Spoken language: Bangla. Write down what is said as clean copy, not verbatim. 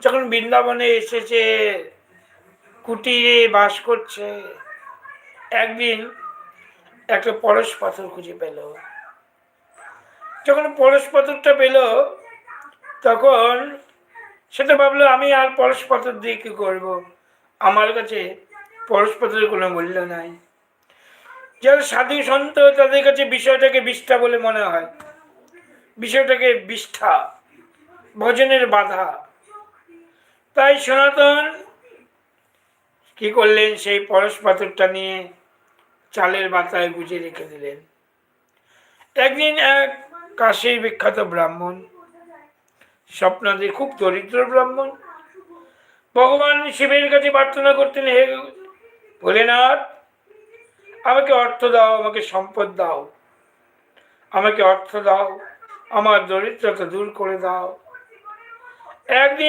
যখন বৃন্দাবনে এসেছে, কুটিরে বাস করছে, একদিন একটা পরশ পাথর খুঁজে পেল। যখন পরশ পাথরটা পেল, তখন সেটা ভাবলো আমি আর পরশ পাথর দিয়ে কি করবো, আমার কাছে পরশ পাথরের কোনো মূল্য নাই। যারা সাধু সন্ত তাদের কাছে বিষয়টাকে বিষ্ঠা বলে মনে হয়, বিষয়টাকে বিষ্ঠা, ভজনের বাধা। তাই সনাতন কি করলেন, সেই পরশ পাথরটা নিয়ে চালের বাতায় গুজে রেখে দিলেন। একদিন এক কাশীর বিখ্যাত ব্রাহ্মণ স্বপ্নাদে, খুব দরিদ্র ব্রাহ্মণ, ভগবান শিবের কাছে প্রার্থনা করতেন, হে ভোলেনাথ, আমাকে অর্থ দাও, আমাকে সম্পদ দাও, আমাকে অর্থ দাও, আমার দরিদ্রতা দূর করে দাও। একদিন